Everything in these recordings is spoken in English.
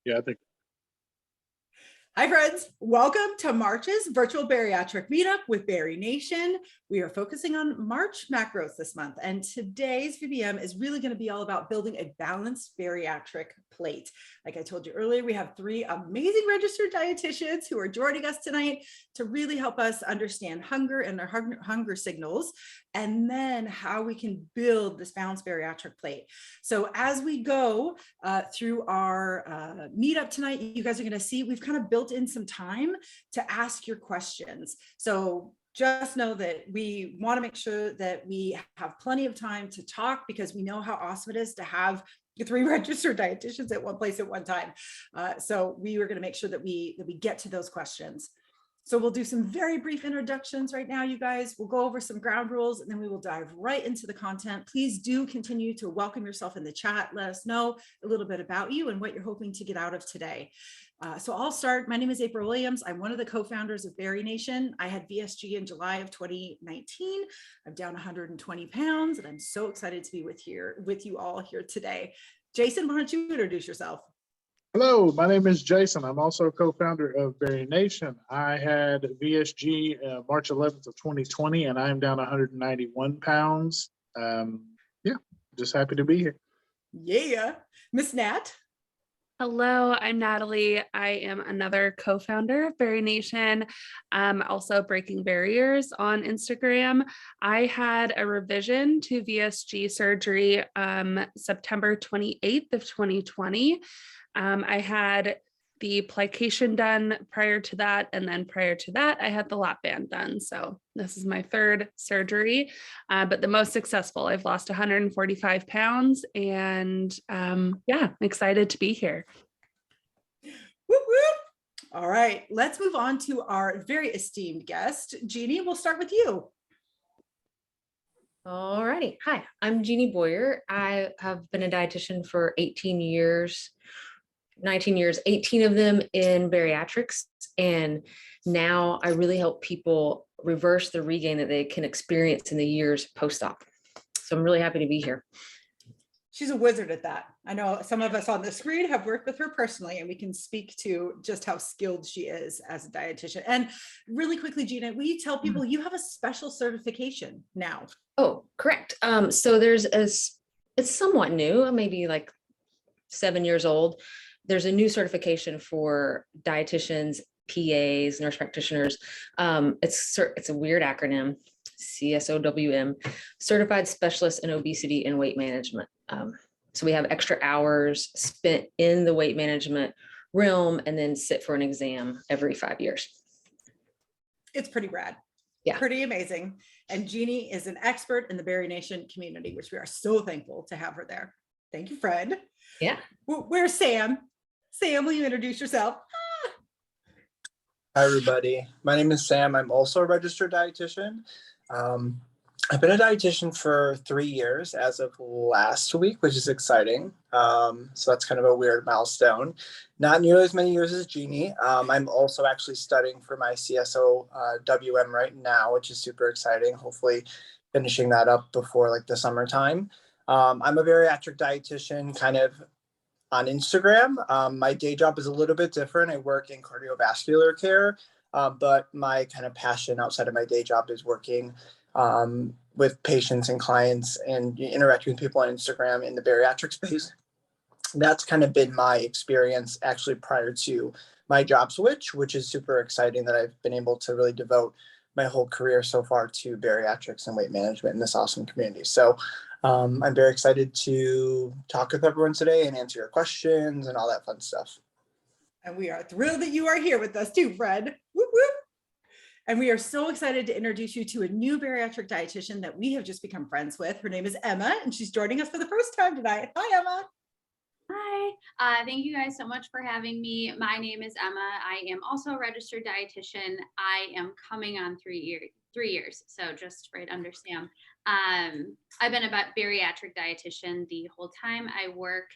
Yeah, I think. Hi friends, welcome to March's Virtual Bariatric Meetup with BariNation. We are focusing on March macros this month, and today's VBM is really going to be all about building a balanced bariatric plate. Like I told you earlier, we have three amazing registered dietitians who are joining us tonight to really help us understand hunger and their hunger signals, and then how we can build this balanced bariatric plate. So as we go through our meetup tonight, you guys are going to see we've kind of built in some time to ask your questions. So just know that we want to make sure that we have plenty of time to talk, because we know how awesome it is to have three registered dietitians at one place at one time. So we are going to make sure that we get to those questions. So we'll do some very brief introductions right now, you guys. We'll go over some ground rules, and then we will dive right into the content. Please do continue to welcome yourself in the chat. Let us know a little bit about you and what you're hoping to get out of today. So I'll start. My name is April Williams. I'm one of the co-founders of BariNation. I had VSG in July of 2019. I'm down 120 pounds, and I'm so excited to be with you all here today. Jason, why don't you introduce yourself? Hello, my name is Jason. I'm also a co-founder of BariNation. I had VSG March 11th of 2020, and I'm down 191 pounds. Yeah, just happy to be here. Yeah. Miss Nat? Hello, I'm Natalie. I am another co-founder of BariNation, also Breaking Barriers on Instagram. I had a revision to VSG surgery September 28th of 2020. I had the plication done prior to that, and then prior to that, I had the lap band done. So this is my third surgery, but the most successful. I've lost 145 pounds, and yeah, I'm excited to be here. Whoop, whoop. All right, let's move on to our very esteemed guest. Jeannie, we'll start with you. All righty. Hi, I'm Jeannie Boyer. I have been a dietitian for 18 years. 19 years, 18 of them in bariatrics. And now I really help people reverse the regain that they can experience in the years post-op. So I'm really happy to be here. She's a wizard at that. I know some of us on the screen have worked with her personally, and we can speak to just how skilled she is as a dietitian. And really quickly, Gina, will you tell people you have a special certification now? Oh, correct. So it's somewhat new, maybe like 7 years old. There's a new certification for dietitians, PAs, nurse practitioners. It's a weird acronym, CSOWM, Certified Specialist in Obesity and Weight Management. So we have extra hours spent in the weight management realm, and then sit for an exam every 5 years. It's pretty rad. Yeah. Pretty amazing. And Jeannie is an expert in the BariNation community, which we are so thankful to have her there. Thank you, Fred. Yeah. Where's Sam? Sam, will you introduce yourself? Hi, everybody. My name is Sam. I'm also a registered dietitian. I've been a dietitian for 3 years as of last week, which is exciting. So that's kind of a weird milestone. Not nearly as many years as Jeannie. I'm also actually studying for my CSO WM right now, which is super exciting. Hopefully finishing that up before like the summertime. I'm a bariatric dietitian kind of on Instagram. My day job is a little bit different. I work in cardiovascular care, but my kind of passion outside of my day job is working with patients and clients and interacting with people on Instagram in the bariatric space. That's kind of been my experience actually prior to my job switch, which is super exciting that I've been able to really devote my whole career so far to bariatrics and weight management in this awesome community. So I'm very excited to talk with everyone today and answer your questions and all that fun stuff. And we are thrilled that you are here with us too, Fred. Whoop, whoop. And we are so excited to introduce you to a new bariatric dietitian that we have just become friends with. Her name is Emma, and she's joining us for the first time tonight. Hi, Emma. Hi, thank you guys so much for having me. My name is Emma. I am also a registered dietitian. I am coming on 3 years, so just right under Sam. I've been a bariatric dietitian the whole time. I work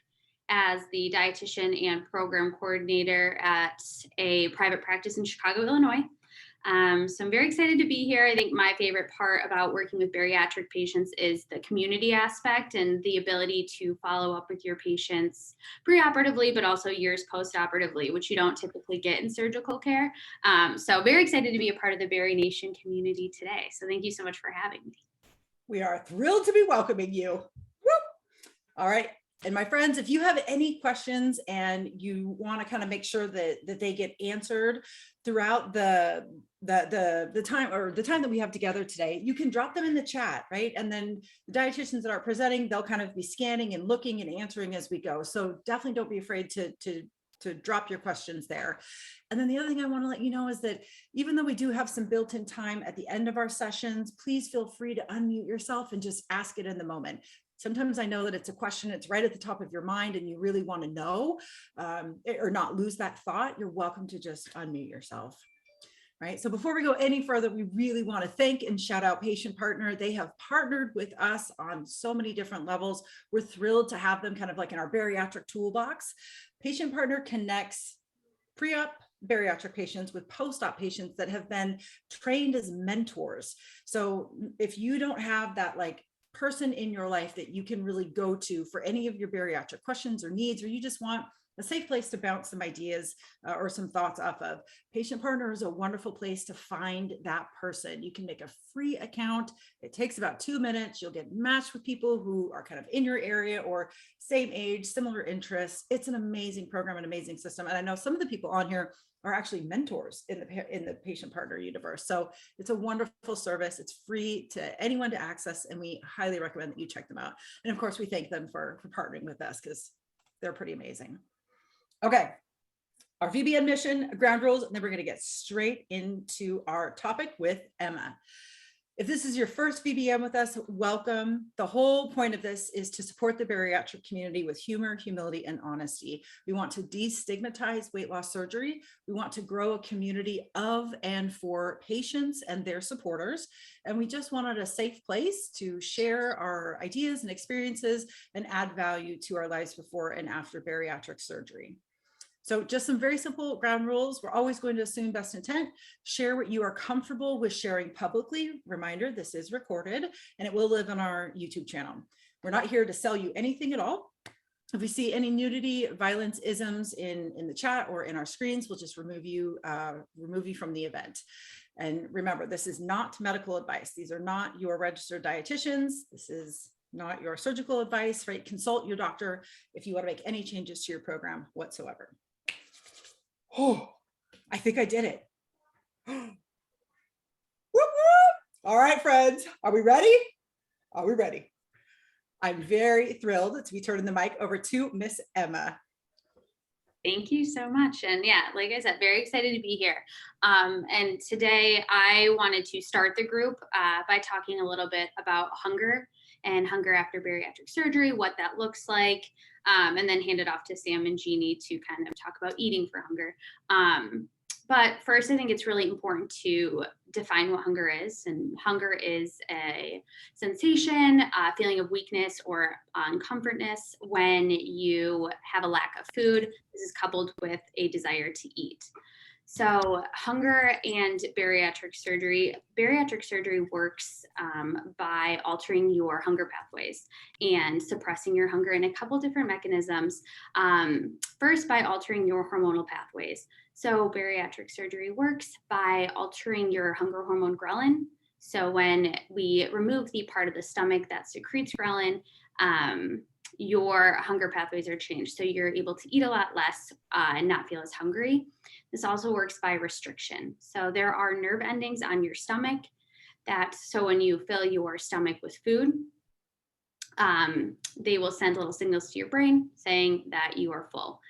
as the dietitian and program coordinator at a private practice in Chicago, Illinois. So I'm very excited to be here. I think my favorite part about working with bariatric patients is the community aspect and the ability to follow up with your patients preoperatively, but also years postoperatively, which you don't typically get in surgical care. So very excited to be a part of the BariNation community today. So thank you so much for having me. We are thrilled to be welcoming you. Woo! All right. And my friends, if you have any questions and you want to kind of make sure that they get answered throughout the time or the time that we have together today, you can drop them in the chat, right? And then the dietitians that are presenting, they'll kind of be scanning and looking and answering as we go. So definitely don't be afraid to drop your questions there. And then the other thing I want to let you know is that even though we do have some built-in time at the end of our sessions, please feel free to unmute yourself and just ask it in the moment. Sometimes I know that it's a question, it's right at the top of your mind and you really want to know or not lose that thought. You're welcome to just unmute yourself. Right. So before we go any further, we really want to thank and shout out Patient Partner. They have partnered with us on so many different levels. We're thrilled to have them kind of like in our bariatric toolbox. Patient Partner connects pre-op bariatric patients with post-op patients that have been trained as mentors. So if you don't have that like person in your life that you can really go to for any of your bariatric questions or needs, or you just want a safe place to bounce some ideas or some thoughts off of, Patient Partner is a wonderful place to find that person. You can make a free account. It takes about 2 minutes. You'll get matched with people who are kind of in your area or same age, similar interests. It's an amazing program, an amazing system. And I know some of the people on here are actually mentors in the Patient Partner universe. So it's a wonderful service. It's free to anyone to access, and we highly recommend that you check them out. And of course, we thank them for partnering with us because they're pretty amazing. Okay, our VBM mission, ground rules, and then we're going to get straight into our topic with Emma. If this is your first VBM with us, welcome. The whole point of this is to support the bariatric community with humor, humility, and honesty. We want to destigmatize weight loss surgery. We want to grow a community of and for patients and their supporters. And we just wanted a safe place to share our ideas and experiences and add value to our lives before and after bariatric surgery. So just some very simple ground rules. We're always going to assume best intent. Share what you are comfortable with sharing publicly. Reminder, this is recorded and it will live on our YouTube channel. We're not here to sell you anything at all. If we see any nudity, violence, isms in the chat or in our screens, we'll just remove you from the event. And remember, this is not medical advice. These are not your registered dietitians. This is not your surgical advice, right? Consult your doctor if you want to make any changes to your program whatsoever. Oh, I think I did it. Whoop, whoop. All right, friends, are we ready? Are we ready? I'm very thrilled to be turning the mic over to Miss Emma. Thank you so much. And yeah, like I said, very excited to be here. And today I wanted to start the group by talking a little bit about hunger and hunger after bariatric surgery, what that looks like, and then hand it off to Sam and Jeannie to kind of talk about eating for hunger. But first, I think it's really important to define what hunger is. And hunger is a sensation, a feeling of weakness or uncomfortness when you have a lack of food. This is coupled with a desire to eat. So hunger and bariatric surgery. Bariatric surgery works by altering your hunger pathways and suppressing your hunger in a couple different mechanisms. First, by altering your hormonal pathways. So bariatric surgery works by altering your hunger hormone ghrelin. So when we remove the part of the stomach that secretes ghrelin, your hunger pathways are changed. So you're able to eat a lot less and not feel as hungry. This also works by restriction. So there are nerve endings on your stomach so when you fill your stomach with food, they will send little signals to your brain saying that you are full.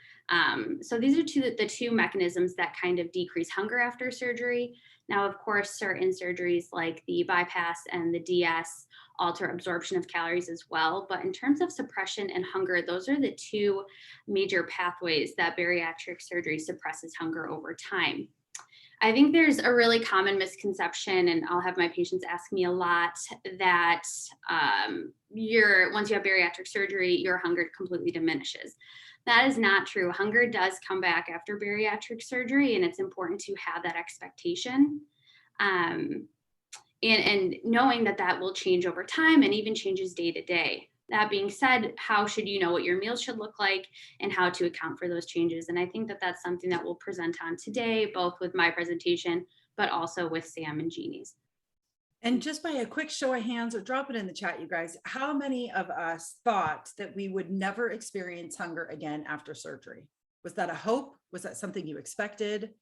So these are the two mechanisms that kind of decrease hunger after surgery. Now, of course, certain surgeries like the bypass and the DS alter absorption of calories as well. But in terms of suppression and hunger, those are the two major pathways that bariatric surgery suppresses hunger over time. I think there's a really common misconception, and I'll have my patients ask me a lot, that once you have bariatric surgery, your hunger completely diminishes. That is not true. Hunger does come back after bariatric surgery, and it's important to have that expectation. And knowing that that will change over time and even changes day to day. That being said, how should you know what your meals should look like and how to account for those changes? And I think that that's something that we'll present on today, both with my presentation, but also with Sam and Jeannie's. And just by a quick show of hands, or drop it in the chat, you guys, how many of us thought that we would never experience hunger again after surgery? Was that a hope? Was that something you expected?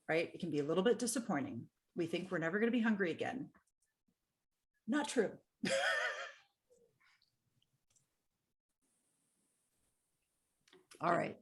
Right? It can be a little bit disappointing. We think we're never going to be hungry again. Not true. All right.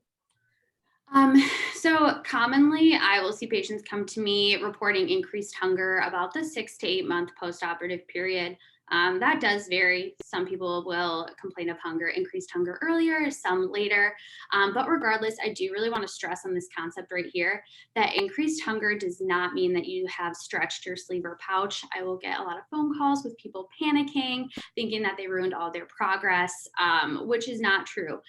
So commonly I will see patients come to me reporting increased hunger about the 6 to 8 month post-operative period. That does vary. Some people will complain of hunger, increased hunger earlier, some later. But regardless, I do really want to stress on this concept right here that increased hunger does not mean that you have stretched your sleeve or pouch. I will get a lot of phone calls with people panicking, thinking that they ruined all their progress, which is not true.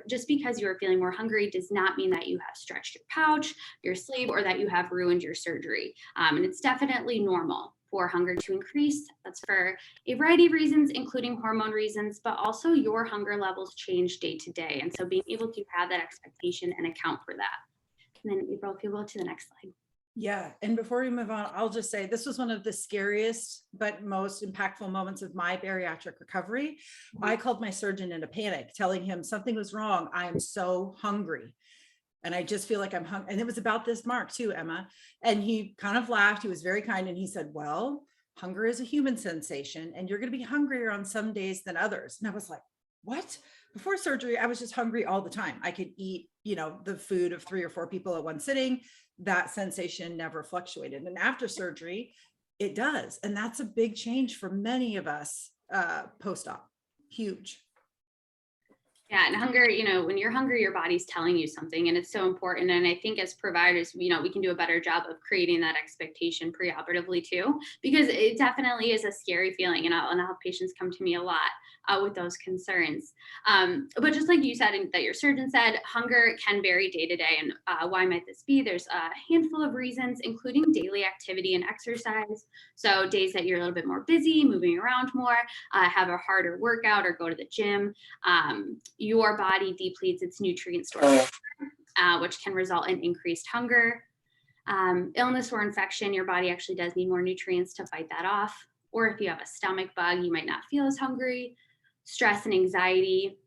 Just because you are feeling more hungry does not mean that you have stretched your pouch, your sleeve, or that you have ruined your surgery. And it's definitely normal for hunger to increase. That's for a variety of reasons, including hormone reasons, but also your hunger levels change day to day. And so being able to have that expectation and account for that. And then April, if you go to the next slide. Yeah. And before we move on, I'll just say this was one of the scariest but most impactful moments of my bariatric recovery. I called my surgeon in a panic, telling him something was wrong. I am so hungry. And I just feel like I'm hungry. And it was about this mark too, Emma. And he kind of laughed. He was very kind. And he said, well, hunger is a human sensation and you're going to be hungrier on some days than others. And I was like, what? Before surgery, I was just hungry all the time. I could eat, the food of 3 or 4 people at one sitting. That sensation never fluctuated. And after surgery, it does. And that's a big change for many of us post-op. Huge. Yeah, and hunger, when you're hungry, your body's telling you something, and it's so important. And I think as providers, we can do a better job of creating that expectation preoperatively too, because it definitely is a scary feeling. And I'll have patients come to me a lot with those concerns. But just like you said, and that your surgeon said, hunger can vary day to day. And why might this be? There's a handful of reasons, including daily activity and exercise. So days that you're a little bit more busy, moving around more, have a harder workout or go to the gym. Your body depletes its nutrient storage, which can result in increased hunger. Illness or infection, your body actually does need more nutrients to fight that off. Or if you have a stomach bug, you might not feel as hungry. Stress and anxiety,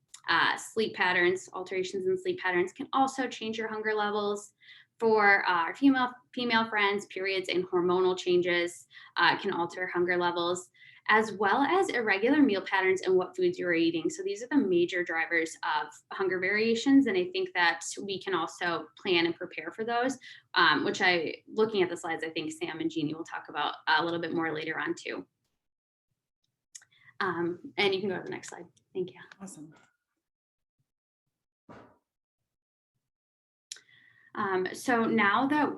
sleep patterns, alterations in sleep patterns can also change your hunger levels. For our female friends, periods and hormonal changes can alter hunger levels, as well as irregular meal patterns and what foods you're eating. So these are the major drivers of hunger variations. And I think that we can also plan and prepare for those, which looking at the slides, I think Sam and Jeannie will talk about a little bit more later on too. And you can go to the next slide. Thank you. Awesome. So now that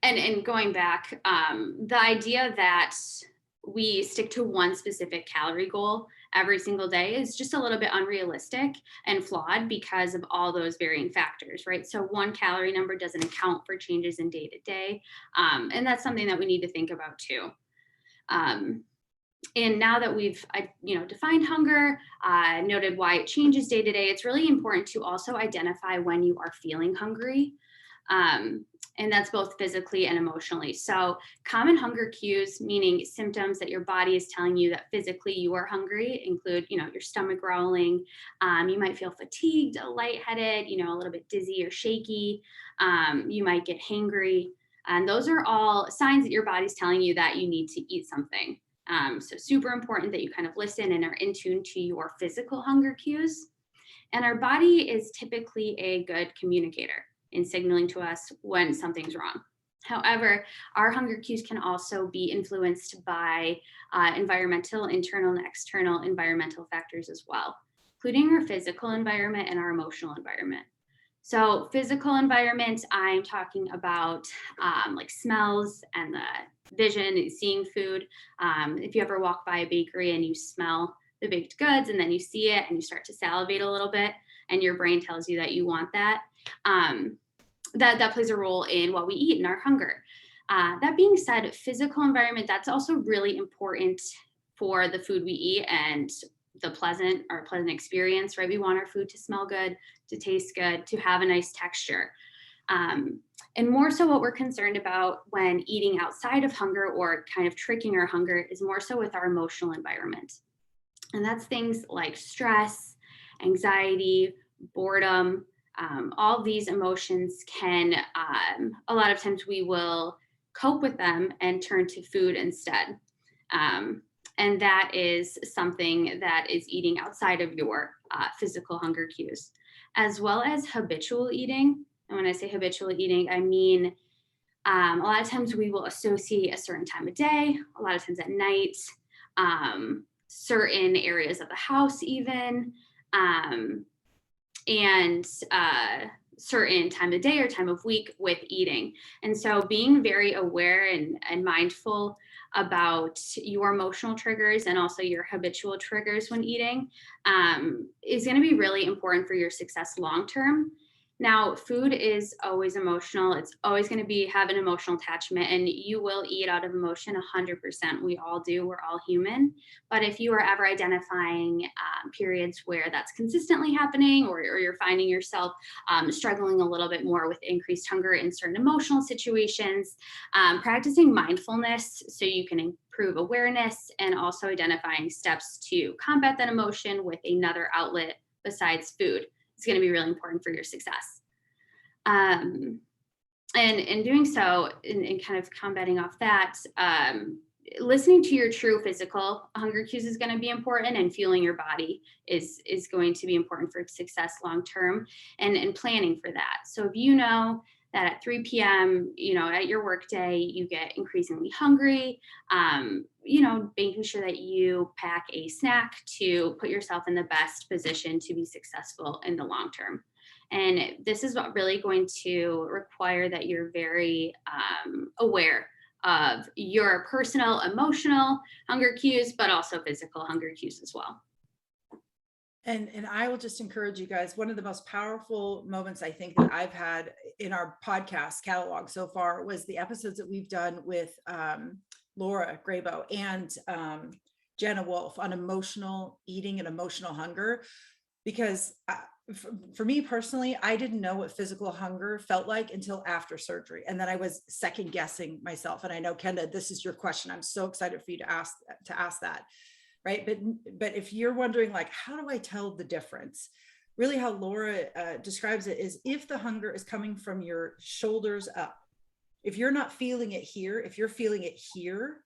and going back, the idea that we stick to one specific calorie goal every single day is just a little bit unrealistic and flawed because of all those varying factors, right? So one calorie number doesn't account for changes in day to day. And that's something that we need to think about too. And now that we've, defined hunger, noted why it changes day to day, it's really important to also identify when you are feeling hungry. And that's both physically and emotionally. So common hunger cues, meaning symptoms that your body is telling you that physically you are hungry, include, your stomach growling. You might feel fatigued, lightheaded, a little bit dizzy or shaky. You might get hangry. And those are all signs that your body's telling you that you need to eat something. So super important that you kind of listen and are in tune to your physical hunger cues. And our body is typically a good communicator in signaling to us when something's wrong. However, our hunger cues can also be influenced by environmental, internal and external environmental factors as well, including our physical environment and our emotional environment. So physical environment, I'm talking about like smells and the vision, seeing food. If you ever walk by a bakery and you smell the baked goods and then you see it and you start to salivate a little bit and your brain tells you that you want that. that plays a role in what we eat and our hunger. That being said, physical environment, that's also really important for the food we eat and the pleasant experience, right? We want our food to smell good, to taste good, to have a nice texture. And more so what we're concerned about when eating outside of hunger or kind of tricking our hunger is more so with our emotional environment. And that's things like stress, anxiety, boredom. All these emotions can, a lot of times we will cope with them and turn to food instead. And that is something that is eating outside of your physical hunger cues, as well as habitual eating. And when I say habitual eating, I mean a lot of times we will associate a certain time of day, a lot of times at night, certain areas of the house even, and certain time of day or time of week with eating. And so being very aware and mindful about your emotional triggers and also your habitual triggers when eating is going to be really important for your success long term. Now, food is always emotional. It's always going to have an emotional attachment, and you will eat out of emotion 100%. We all do. We're all human. But if you are ever identifying periods where that's consistently happening, or you're finding yourself struggling a little bit more with increased hunger in certain emotional situations, practicing mindfulness so you can improve awareness and also identifying steps to combat that emotion with another outlet besides food. It's going to be really important for your success. And in doing so, in kind of combating off that, listening to your true physical hunger cues is going to be important, and fueling your body is going to be important for success long term, and planning for that. So if you know that at 3 p.m., at your workday, you get increasingly hungry, making sure that you pack a snack to put yourself in the best position to be successful in the long term. And this is what really going to require that you're very aware of your personal, emotional hunger cues, but also physical hunger cues as well. And I will just encourage you guys, one of the most powerful moments I think that I've had in our podcast catalog so far was the episodes that we've done with Laura Grabo and Jenna Wolf on emotional eating and emotional hunger. Because for me personally, I didn't know what physical hunger felt like until after surgery. And then I was second guessing myself. And I know, Kenda, this is your question. I'm so excited for you to ask that. Right. But if you're wondering, like, how do I tell the difference? Really, how Laura describes it is, if the hunger is coming from your shoulders up, if you're not feeling it here, if you're feeling it here,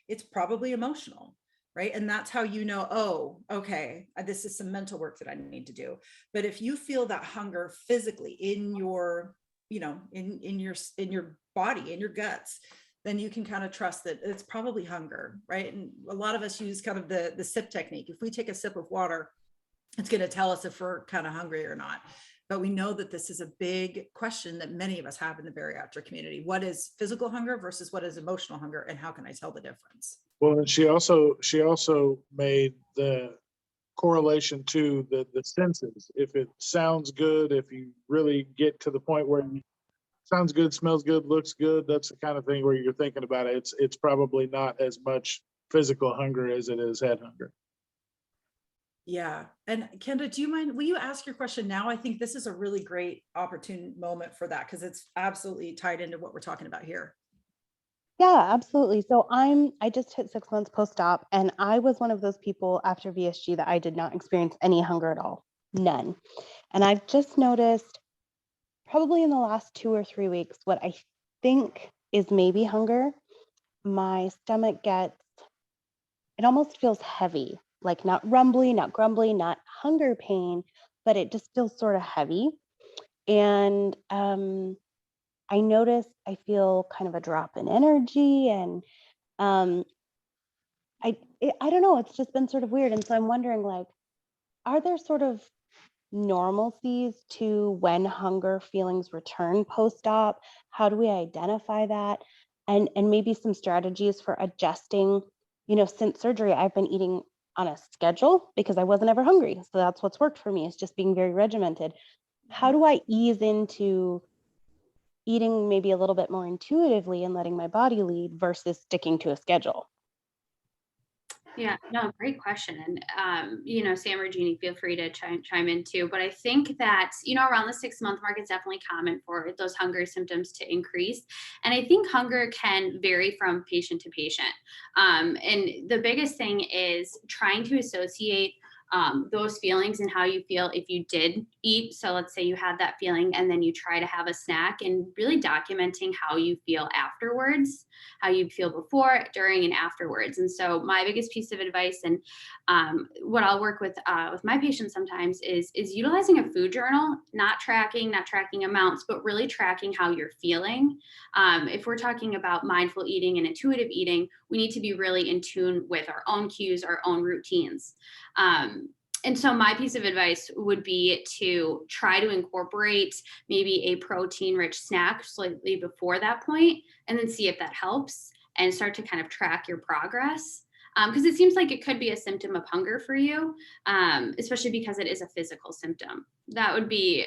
it's probably emotional. Right. And that's how you know, oh, okay, this is some mental work that I need to do. But if you feel that hunger physically in your, in your body, in your guts, then you can kind of trust that it's probably hunger, right? And a lot of us use kind of the sip technique. If we take a sip of water, it's going to tell us if we're kind of hungry or not. But we know that this is a big question that many of us have in the bariatric community. What is physical hunger versus what is emotional hunger, and how can I tell the difference? Well, and she also made the correlation to the senses. If it sounds good, if you really get to the point where it sounds good, smells good, looks good, that's the kind of thing where you're thinking about it. It's probably not as much physical hunger as it is head hunger. Yeah. And Kenda, do you mind, will you ask your question now? I think this is a really great opportune moment for that, because it's absolutely tied into what we're talking about here. Yeah, absolutely. So I just hit 6 months post-op, and I was one of those people after VSG that I did not experience any hunger at all, none. And I've just noticed probably in the last 2 or 3 weeks, what I think is maybe hunger, my stomach it almost feels heavy, like not rumbly, not grumbly, not hunger pain, but it just feels sort of heavy. And I notice I feel kind of a drop in energy, and I don't know, it's just been sort of weird. And so I'm wondering, like, are there sort of normalcies to when hunger feelings return post-op? How do we identify that? And maybe some strategies for adjusting. Since surgery, I've been eating on a schedule because I wasn't ever hungry. So that's what's worked for me, is just being very regimented. How do I ease into eating maybe a little bit more intuitively and letting my body lead versus sticking to a schedule? Yeah, no, great question. And, Sam or Jeannie, feel free to chime in too. But I think that, around the 6-month mark, it's definitely common for those hunger symptoms to increase. And I think hunger can vary from patient to patient. And the biggest thing is trying to associate those feelings and how you feel if you did eat. So let's say you had that feeling and then you try to have a snack, and really documenting how you feel afterwards, how you feel before, during, and afterwards. And so my biggest piece of advice, and what I'll work with my patients sometimes is utilizing a food journal, not tracking amounts, but really tracking how you're feeling. If we're talking about mindful eating and intuitive eating, we need to be really in tune with our own cues, our own routines. And so my piece of advice would be to try to incorporate maybe a protein-rich snack slightly before that point, and then see if that helps, and start to kind of track your progress. Because it seems like it could be a symptom of hunger for you, especially because it is a physical symptom. That would be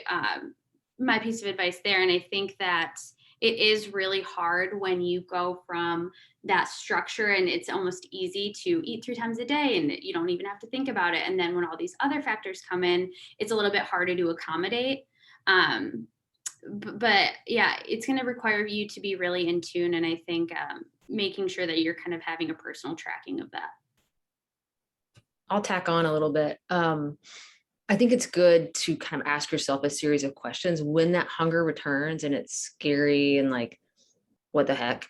my piece of advice there. And I think that it is really hard when you go from that structure and it's almost easy to eat 3 times a day and you don't even have to think about it. And then when all these other factors come in, it's a little bit harder to accommodate. But yeah, it's going to require you to be really in tune. And I think making sure that you're kind of having a personal tracking of that. I'll tack on a little bit. I think it's good to kind of ask yourself a series of questions when that hunger returns and it's scary and like, what the heck?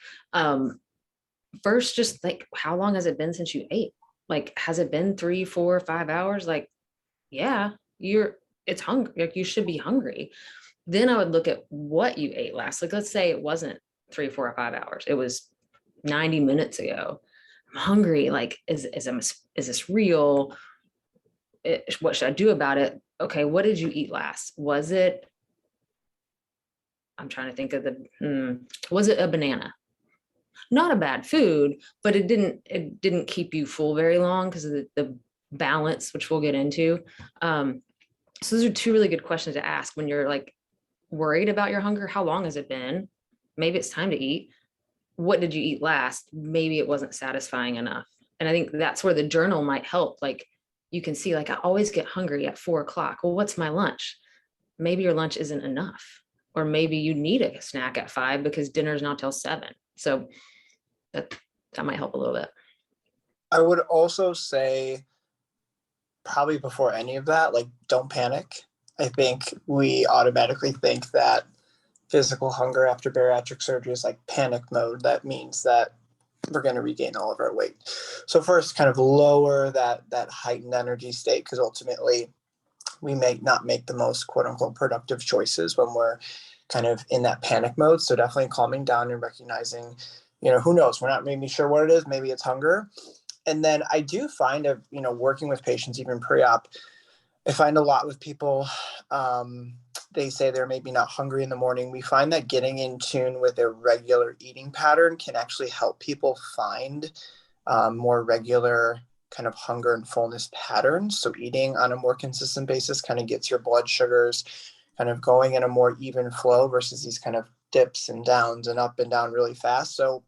First, just like, how long has it been since you ate? Like, has it been 3, 4, 5 hours? Like, yeah, it's hungry. Like, you should be hungry. Then I would look at what you ate last. Like, let's say it wasn't 3, 4, or 5 hours. It was 90 minutes ago. I'm hungry. Like, is this real? What should I do about it? Okay, what did you eat last? Was it, I'm trying to think of was it a banana? Not a bad food, but it didn't keep you full very long because of the balance, which we'll get into. So those are 2 really good questions to ask when you're like worried about your hunger. How long has it been? Maybe it's time to eat. What did you eat last? Maybe it wasn't satisfying enough. And I think that's where the journal might help. Like, you can see, like, I always get hungry at 4 o'clock. Well, what's my lunch? Maybe your lunch isn't enough, or maybe you need a snack at 5 because dinner's not till 7. So that might help a little bit. I would also say, probably before any of that, like, don't panic. I think we automatically think that physical hunger after bariatric surgery is like panic mode. That means that we're going to regain all of our weight. So first, kind of lower that heightened energy state, because ultimately we may not make the most quote unquote productive choices when we're kind of in that panic mode. So definitely calming down and recognizing, who knows, we're not maybe sure what it is. Maybe it's hunger. And then I do find working with patients, even pre-op, I find a lot with people, they say they're maybe not hungry in the morning. We find that getting in tune with a regular eating pattern can actually help people find more regular kind of hunger and fullness patterns. So eating on a more consistent basis kind of gets your blood sugars kind of going in a more even flow versus these kind of dips and downs and up and down really fast. So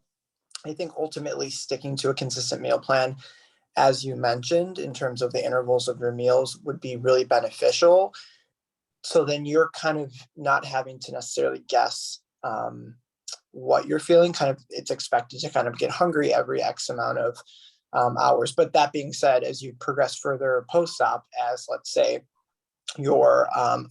I think ultimately sticking to a consistent meal plan, as you mentioned, in terms of the intervals of your meals, would be really beneficial. So then you're kind of not having to necessarily guess what you're feeling. Kind of, it's expected to kind of get hungry every X amount of hours. But that being said, as you progress further post-op, as let's say your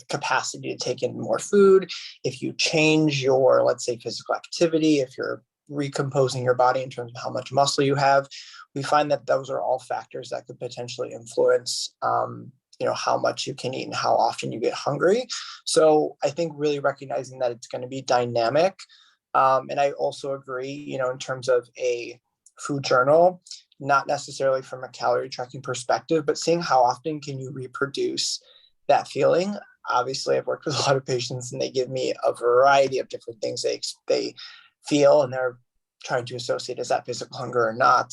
capacity to take in more food, if you change your, let's say, physical activity, if you're recomposing your body in terms of how much muscle you have, we find that those are all factors that could potentially influence how much you can eat and how often you get hungry. So I think really recognizing that it's going to be dynamic. And I also agree, in terms of a food journal, not necessarily from a calorie tracking perspective, but seeing how often can you reproduce that feeling. Obviously, I've worked with a lot of patients and they give me a variety of different things they feel, and they're trying to associate, is that physical hunger or not?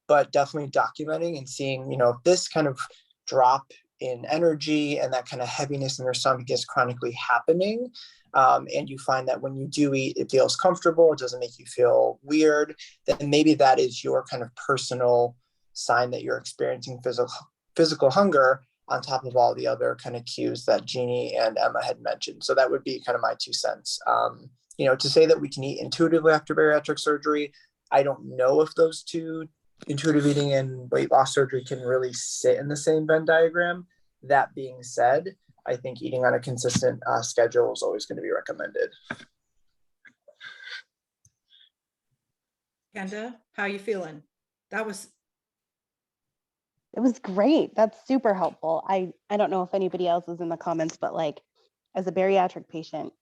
But definitely documenting and seeing, if this kind of drop in energy and that kind of heaviness in your stomach is chronically happening, and you find that when you do eat, it feels comfortable, it doesn't make you feel weird, then maybe that is your kind of personal sign that you're experiencing physical hunger on top of all the other kind of cues that Jeannie and Emma had mentioned. So that would be kind of my 2 cents. To say that we can eat intuitively after bariatric surgery, I don't know if those two, intuitive eating and weight loss surgery, can really sit in the same Venn diagram. That being said, I think eating on a consistent schedule is always going to be recommended. Kenda, how you feeling? It was great. That's super helpful. I don't know if anybody else is in the comments, but like as a bariatric patient,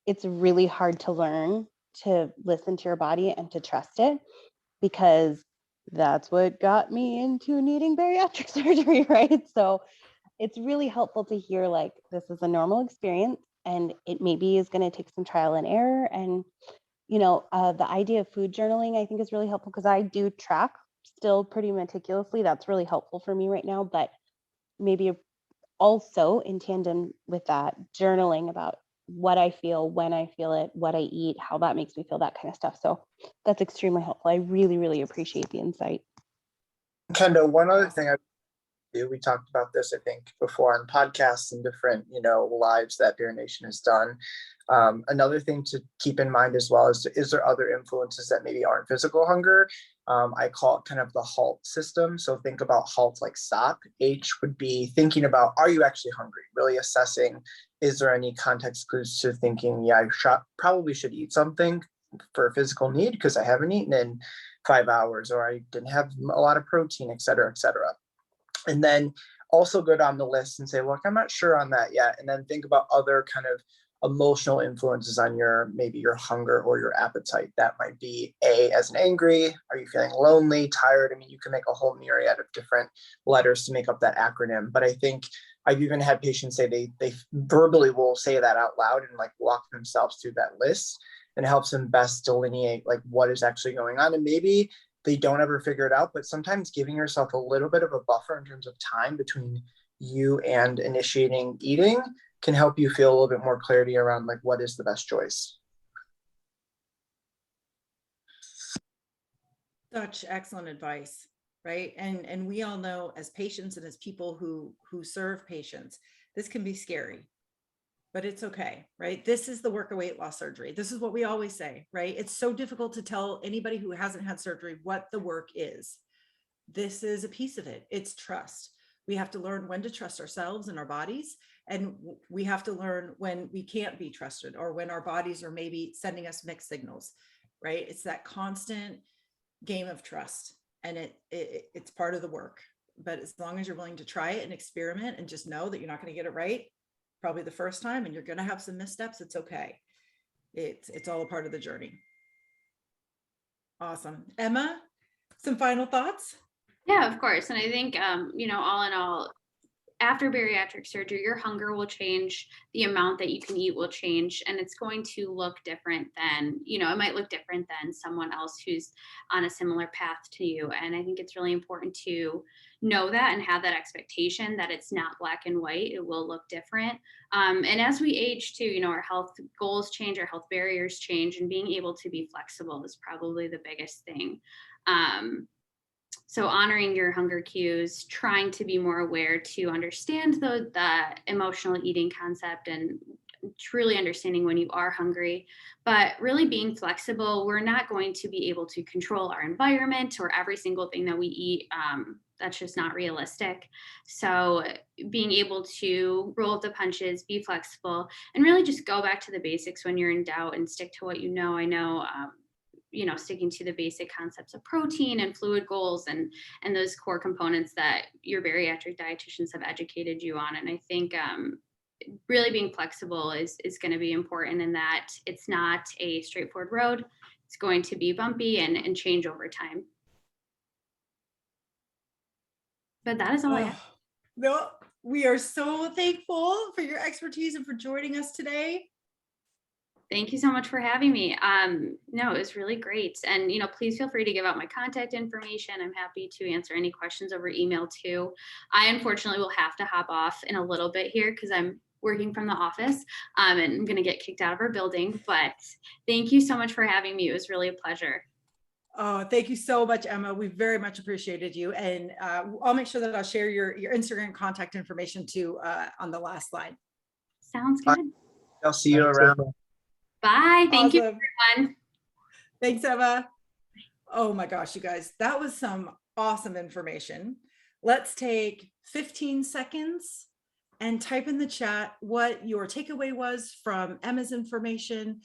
it's really hard to learn to listen to your body and to trust it, because that's what got me into needing bariatric surgery, right? So it's really helpful to hear like this is a normal experience and it maybe is going to take some trial and error. And the idea of food journaling I think is really helpful, because I do track still pretty meticulously. That's really helpful for me right now, but maybe also in tandem with that, journaling about what I feel, when I feel it, what I eat, how that makes me feel, that kind of stuff. So that's extremely helpful. I really, really appreciate the insight. Kenda, one other thing we talked about this, I think, before on podcasts and different, lives that BariNation has done. Another thing to keep in mind as well is there other influences that maybe aren't physical hunger? I call it kind of the HALT system. So think about HALT like stop. H would be thinking about, are you actually hungry? Really assessing, is there any context clues to thinking, yeah, I probably should eat something for a physical need because I haven't eaten in 5 hours, or I didn't have a lot of protein, et cetera, et cetera. And then also go down the list and say, look, I'm not sure on that yet. And then think about other kind of emotional influences on maybe your hunger or your appetite. That might be A as in angry. Are you feeling lonely, tired? I mean, you can make a whole myriad of different letters to make up that acronym. But I think I've even had patients say they verbally will say that out loud and like walk themselves through that list, and it helps them best delineate like what is actually going on. And maybe they don't ever figure it out, but sometimes giving yourself a little bit of a buffer in terms of time between you and initiating eating can help you feel a little bit more clarity around like what is the best choice. Such excellent advice, right? And we all know as patients and as people who serve patients, this can be scary, but it's okay, right? This is the work of weight loss surgery. This is what we always say, right? It's so difficult to tell anybody who hasn't had surgery what the work is. This is a piece of it. It's trust. We have to learn when to trust ourselves and our bodies. And we have to learn when we can't be trusted, or when our bodies are maybe sending us mixed signals, right? It's that constant game of trust, and it's part of the work. But as long as you're willing to try it and experiment and just know that you're not going to get it right probably the first time, and you're going to have some missteps, it's okay. It's all a part of the journey. Awesome. Emma, some final thoughts? Yeah, of course. And I think, all in all, after bariatric surgery, your hunger will change, the amount that you can eat will change, and it's going to look different than, it might look different than someone else who's on a similar path to you. And I think it's really important to know that and have that expectation that it's not black and white. It will look different. And as we age too, our health goals change, our health barriers change, and being able to be flexible is probably the biggest thing. So honoring your hunger cues, trying to be more aware to understand the emotional eating concept, and truly understanding when you are hungry, but really being flexible. We're not going to be able to control our environment or every single thing that we eat. That's just not realistic. So being able to roll with the punches, be flexible, and really just go back to the basics when you're in doubt and stick to what you know. I know, sticking to the basic concepts of protein and fluid goals and those core components that your bariatric dietitians have educated you on. And I think really being flexible is going to be important, in that it's not a straightforward road. It's going to be bumpy and change over time. But that is all I have. No, we are so thankful for your expertise and for joining us today. Thank you so much for having me. No, it was really great. And, please feel free to give out my contact information. I'm happy to answer any questions over email too. I unfortunately will have to hop off in a little bit here because I'm working from the office and I'm going to get kicked out of our building. But thank you so much for having me. It was really a pleasure. Oh, thank you so much, Emma. We very much appreciated you. And I'll make sure that I'll share your Instagram contact information too on the last slide. Sounds good. I'll see you around. Bye. Thank you, Awesome. everyone. Thanks, Emma. Oh my gosh, you guys, that was some awesome information. Let's take 15 seconds and type in the chat what your takeaway was from Emma's information,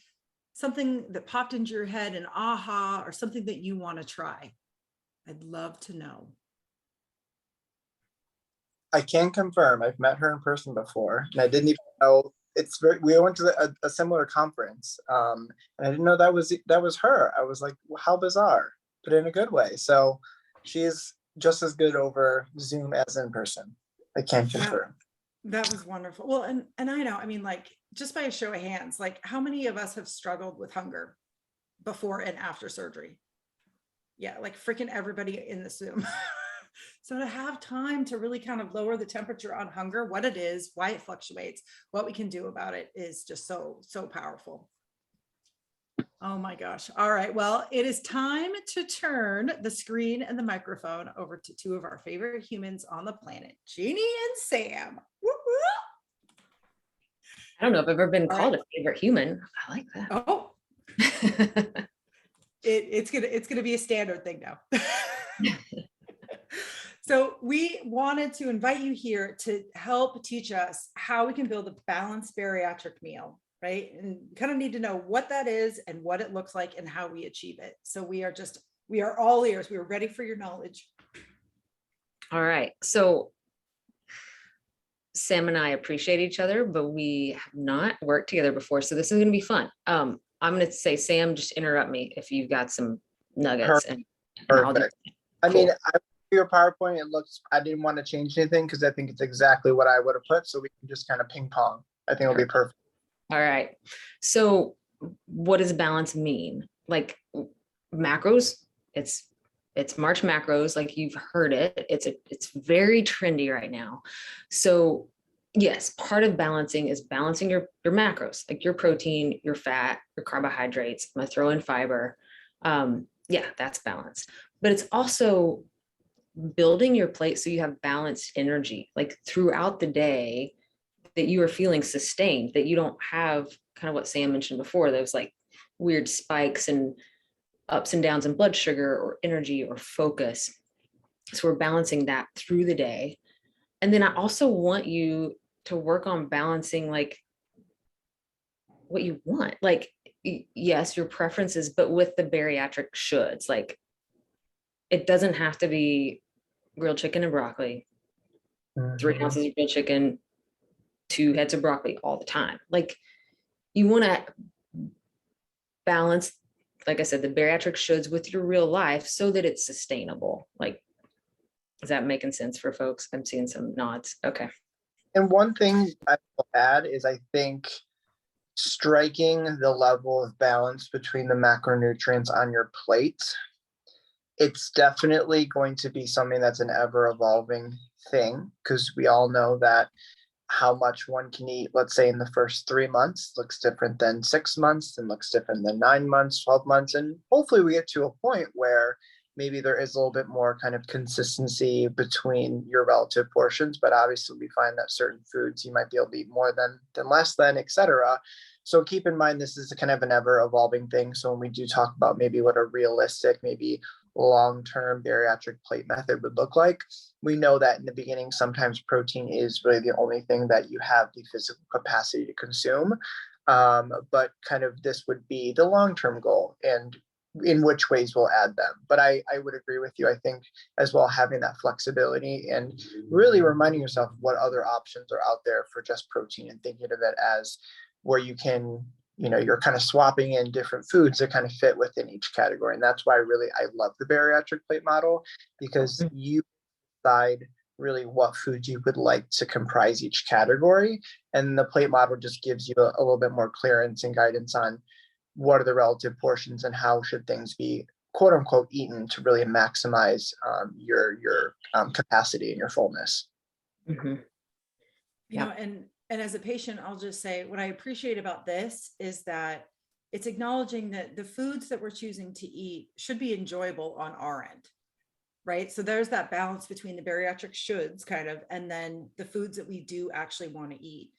something that popped into your head, an aha, or something that you want to try. I'd love to know. I can confirm I've met her in person before, and I didn't even know we went to a similar conference, and I didn't know that was her. I was like, well, how bizarre, but in a good way. So she is just as good over Zoom as in person. I can confirm. That was wonderful. Well, and I know, I mean, like, just by a show of hands, like, how many of us have struggled with hunger before and after surgery? Yeah, like freaking everybody in the Zoom. So to have time to really kind of lower the temperature on hunger, what it is, why it fluctuates, what we can do about it is just so powerful. Oh my gosh. All right. Well, it is time to turn the screen and the microphone over to two of our favorite humans on the planet, Jeannie and Sam. Woo woo. I don't know if I've ever been called a favorite human. I like that. Oh, it's gonna be a standard thing now. So we wanted to invite you here to help teach us how we can build a balanced bariatric meal, right? And kind of need to know what that is and what it looks like and how we achieve it. So we are all ears. We are ready for your knowledge. All right. So Sam and I appreciate each other, but we have not worked together before. So this is going to be fun. I'm going to say, Sam, just interrupt me if you've got some nuggets. Perfect. I mean, your PowerPoint, I didn't want to change anything because I think it's exactly what I would have put. So we can just kind of ping pong. I think it'll be perfect. All right. So what does balance mean? Like macros, it's March macros, like you've heard it. It's very trendy right now. So yes, part of balancing is balancing your macros, like your protein, your fat, your carbohydrates. I'm gonna throw in fiber. Yeah, that's balance. But it's also building your plate so you have balanced energy, like throughout the day, that you are feeling sustained, that you don't have kind of what Sam mentioned before, those like weird spikes and ups and downs in blood sugar or energy or focus. So we're balancing that through the day. And then I also want you to work on balancing like what you want, like, yes, your preferences, but with the bariatric shoulds. Like, it doesn't have to be grilled chicken and broccoli, 3 ounces of grilled chicken, 2 heads of broccoli all the time. Like, you want to balance, like I said, the bariatric shoulds with your real life so that it's sustainable. Like, is that making sense for folks? I'm seeing some nods. Okay. And one thing I will add is I think striking the level of balance between the macronutrients on your plate, it's definitely going to be something that's an ever evolving thing, because we all know that how much one can eat, let's say in the first 3 months, looks different than 6 months, and looks different than 9 months, 12 months. And hopefully we get to a point where maybe there is a little bit more kind of consistency between your relative portions, but obviously we find that certain foods you might be able to eat more than less than, etc. So keep in mind, this is kind of an ever evolving thing. So when we do talk about maybe what a realistic, maybe long-term bariatric plate method would look like, we know that in the beginning, sometimes protein is really the only thing that you have the physical capacity to consume. But kind of this would be the long-term goal, and in which ways we'll add them. But I would agree with you. I think as well, having that flexibility and really reminding yourself what other options are out there for just protein, and thinking of it as where you can, you're kind of swapping in different foods that kind of fit within each category. And that's why I love the bariatric plate model, because you decide really what foods you would like to comprise each category. And the plate model just gives you a little bit more clearance and guidance on what are the relative portions and how should things be quote unquote eaten to really maximize your capacity and your fullness. Mm-hmm. You know, and as a patient, I'll just say what I appreciate about this is that it's acknowledging that the foods that we're choosing to eat should be enjoyable on our end, right? So there's that balance between the bariatric shoulds kind of, and then the foods that we do actually want to eat.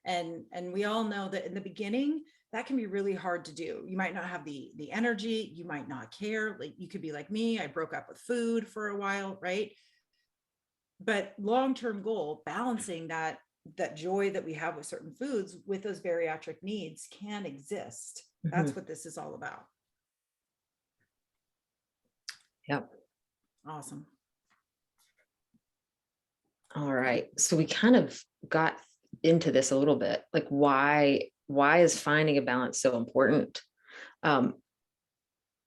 And we all know that in the beginning, that can be really hard to do. You might not have the energy, you might not care. Like you could be like me, I broke up with food for a while, right? But long-term goal, balancing that joy that we have with certain foods with those bariatric needs can exist. That's what this is all about. Yep. Awesome. All right. So we kind of got into this a little bit, like why is finding a balance so important?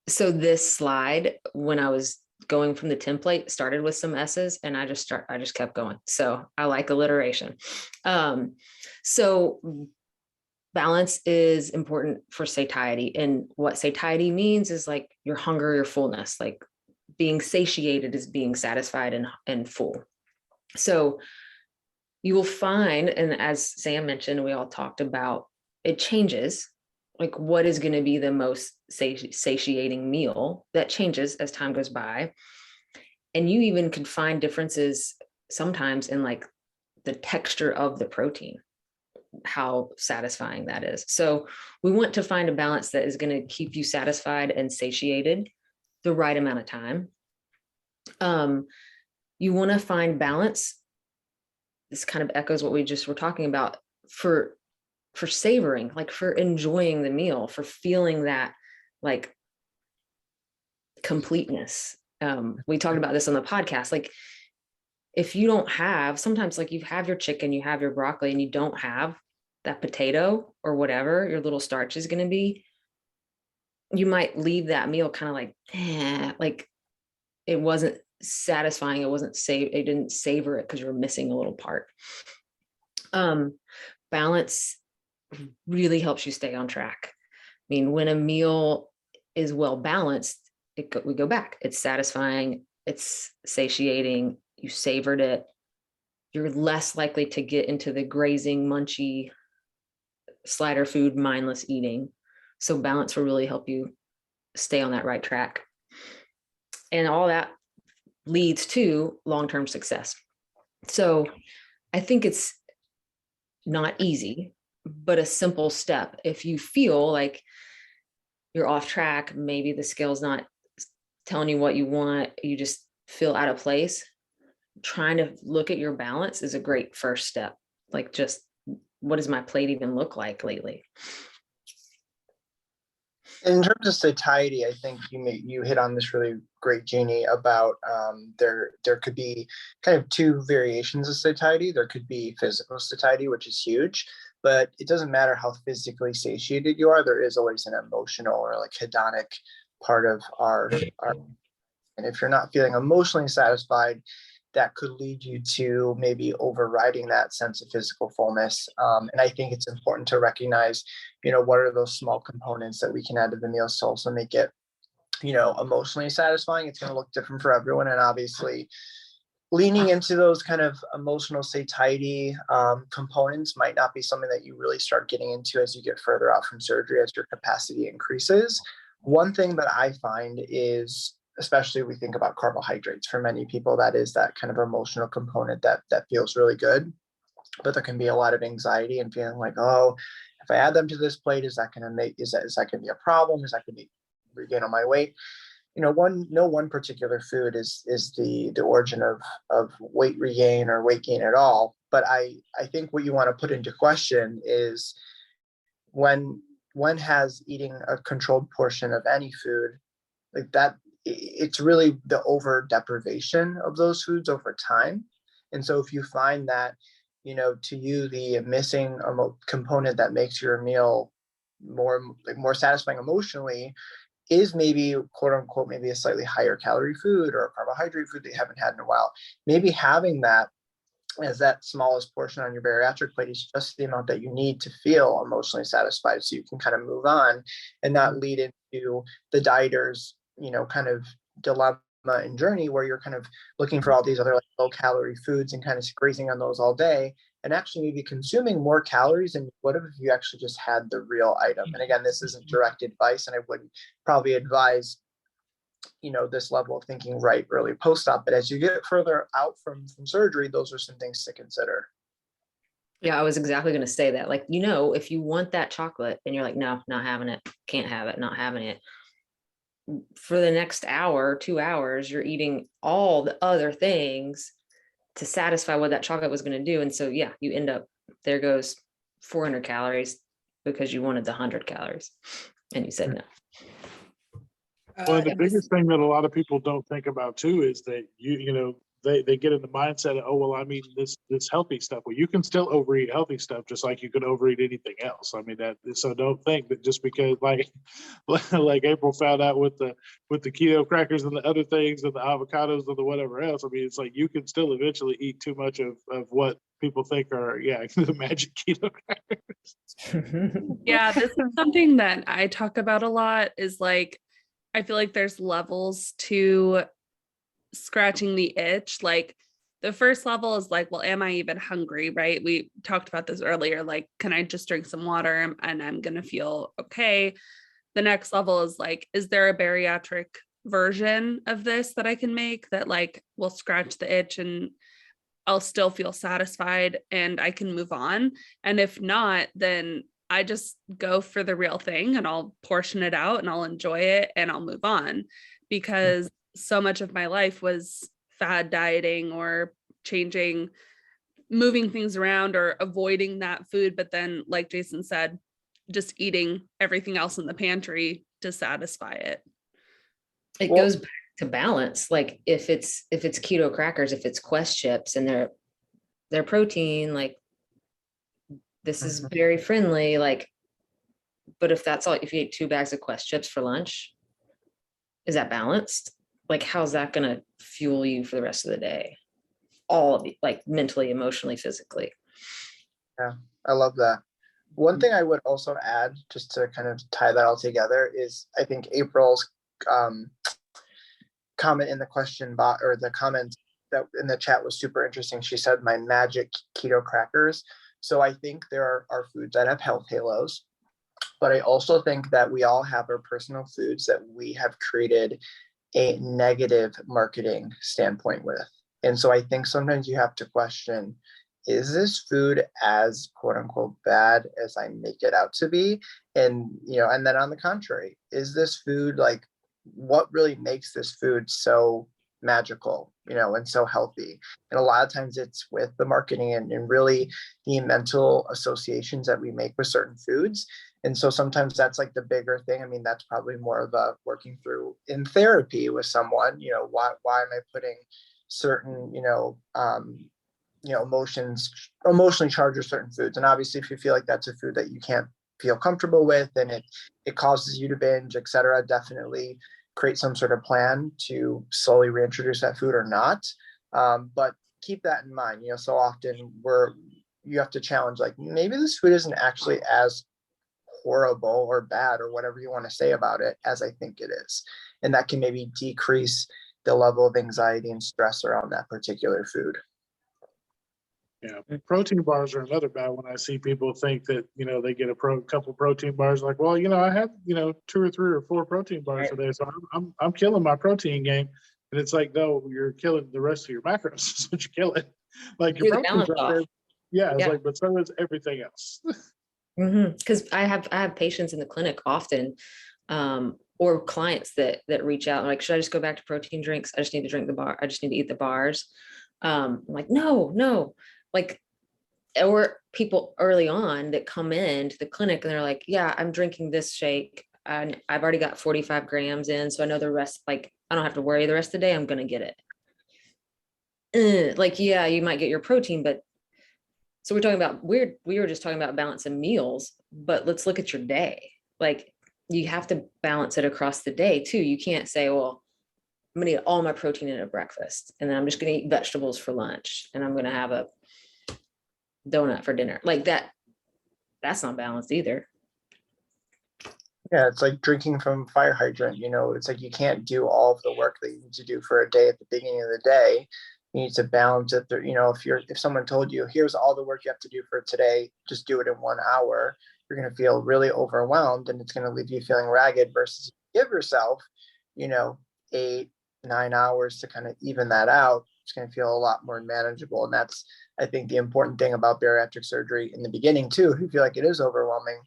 So this slide, when I was going from the template, started with some S's and I just kept going. So I like alliteration. So balance is important for satiety. And what satiety means is like your hunger, your fullness, like being satiated is being satisfied and full. So you will find, and as Sam mentioned, we all talked about, it changes. Like what is going to be the most satiating meal that changes as time goes by. And you even can find differences sometimes in like the texture of the protein, how satisfying that is. So we want to find a balance that is going to keep you satisfied and satiated the right amount of time. You want to find balance. This kind of echoes what we just were talking about for savoring, like for enjoying the meal, for feeling that like completeness. We talked about this on the podcast. Like if you don't have, sometimes like you have your chicken, you have your broccoli, and you don't have that potato or whatever your little starch is going to be, you might leave that meal kind of like it wasn't satisfying. It didn't savor it because you were missing a little part. Balance really helps you stay on track. I mean, when a meal is well balanced, we go back. It's satisfying. It's satiating. You savored it. You're less likely to get into the grazing, munchy, slider food, mindless eating. So balance will really help you stay on that right track. And all that leads to long-term success. So I think it's not easy, but a simple step. If you feel like you're off track, maybe the scale's not telling you what you want, you just feel out of place, trying to look at your balance is a great first step. Like just what does my plate even look like lately? In terms of satiety, I think you hit on this really great, Jeannie, about there could be kind of two variations of satiety. There could be physical satiety, which is huge, but it doesn't matter how physically satiated you are. There is always an emotional or like hedonic part of our and if you're not feeling emotionally satisfied, that could lead you to maybe overriding that sense of physical fullness. And I think it's important to recognize, what are those small components that we can add to the meals to also make it, emotionally satisfying. It's going to look different for everyone. And obviously leaning into those kind of emotional satiety components might not be something that you really start getting into as you get further out from surgery, as your capacity increases. One thing that I find is, especially we think about carbohydrates, for many people, that is that kind of emotional component that feels really good. But there can be a lot of anxiety and feeling like, oh, if I add them to this plate, is that going to be a problem? Is that going to regain on my weight? No one particular food is the origin of weight regain or weight gain at all. But I think what you want to put into question is when has eating a controlled portion of any food like that, it's really the over deprivation of those foods over time. And so if you find that, to you, the missing component that makes your meal more satisfying emotionally is maybe quote unquote, maybe a slightly higher calorie food or a carbohydrate food that you haven't had in a while. Maybe having that as that smallest portion on your bariatric plate is just the amount that you need to feel emotionally satisfied, so you can kind of move on and not lead into the dieter's, kind of dilemma and journey where you're kind of looking for all these other like low calorie foods and kind of grazing on those all day, and actually maybe consuming more calories than what if you actually just had the real item. And again, this isn't direct advice, and I wouldn't probably advise this level of thinking right early post-op, but as you get further out from surgery, those are some things to consider. Yeah, I was exactly going to say that. Like, if you want that chocolate and you're like, no, not having it, can't have it, not having it, for the next hour, 2 hours, you're eating all the other things to satisfy what that chocolate was going to do. And so, yeah, you end up, there goes 400 calories because you wanted the 100 calories and you said no. Well, the biggest thing that a lot of people don't think about too is that they get in the mindset of, oh, well, I'm eating this healthy stuff. Well, you can still overeat healthy stuff just like you could overeat anything else. I mean, so don't think that just because like April found out with the keto crackers and the other things and the avocados and the whatever else. I mean, it's like you can still eventually eat too much of what people think are the magic keto crackers. Yeah, this is something that I talk about a lot, is like, I feel like there's levels to scratching the itch. Like the first level is like, well, am I even hungry? Right? We talked about this earlier. Like, can I just drink some water and I'm going to feel okay? The next level is like, is there a bariatric version of this that I can make that like will scratch the itch and I'll still feel satisfied and I can move on? And if not, then I just go for the real thing and I'll portion it out and I'll enjoy it and I'll move on, because so much of my life was fad dieting or changing, moving things around or avoiding that food. But then, like Jason said, just eating everything else in the pantry to satisfy it. It goes back to balance. Like if it's keto crackers, if it's Quest chips and they're protein, like this is very friendly, like, but if that's all, if you ate 2 bags of Quest chips for lunch, is that balanced? Like, how's that going to fuel you for the rest of the day? All of it, like mentally, emotionally, physically. Yeah, I love that. One thing I would also add, just to kind of tie that all together, is I think April's comment in the question bot, or the comment that in the chat, was super interesting. She said, my magic keto crackers. So I think there are foods that have health halos, but I also think that we all have our personal foods that we have created a negative marketing standpoint with. And so I think sometimes you have to question, is this food as quote unquote bad as I make it out to be? And, and then on the contrary, is this food, like, what really makes this food so magical, and so healthy? And a lot of times it's with the marketing and really the mental associations that we make with certain foods. And so sometimes that's like the bigger thing. I mean, that's probably more of a working through in therapy with someone, why am I putting certain, emotionally charged with certain foods? And obviously if you feel like that's a food that you can't feel comfortable with and it causes you to binge, etc., definitely create some sort of plan to slowly reintroduce that food or not. But keep that in mind. So often you have to challenge, like, maybe this food isn't actually as horrible or bad or whatever you want to say about it as I think it is. And that can maybe decrease the level of anxiety and stress around that particular food. Yeah, protein bars are another bad one. I see people think that, they get a couple protein bars, like, well, I had, 2 or 3 or 4 protein bars today, so I'm killing my protein game. And it's like, no, you're killing the rest of your macros. That's what you're killing. Like your proteins are there. Yeah, it's like, but so is everything else. Because I have patients in the clinic often, or clients that reach out like, should I just go back to protein drinks? I just need to drink the bar. I just need to eat the bars. I'm like, no. Like, or people early on that come into the clinic and they're like, yeah, I'm drinking this shake and I've already got 45 grams in. So I know the rest, like, I don't have to worry the rest of the day. I'm going to get it. Like, yeah, you might get your protein, but so we were just talking about balance and meals, but let's look at your day. Like, you have to balance it across the day too. You can't say, well, I'm going to eat all my protein in at breakfast, and then I'm just going to eat vegetables for lunch, and I'm going to have a donut for dinner. Like that, that's not balanced either. Yeah, it's like drinking from fire hydrant, it's like you can't do all of the work that you need to do for a day at the beginning of the day. You need to balance it. If someone told you, here's all the work you have to do for today, just do it in 1 hour, you're going to feel really overwhelmed, and it's going to leave you feeling ragged, versus give yourself, 8, 9 hours to kind of even that out. It's going to feel a lot more manageable. And that's, I think, the important thing about bariatric surgery in the beginning too, if you feel like it is overwhelming,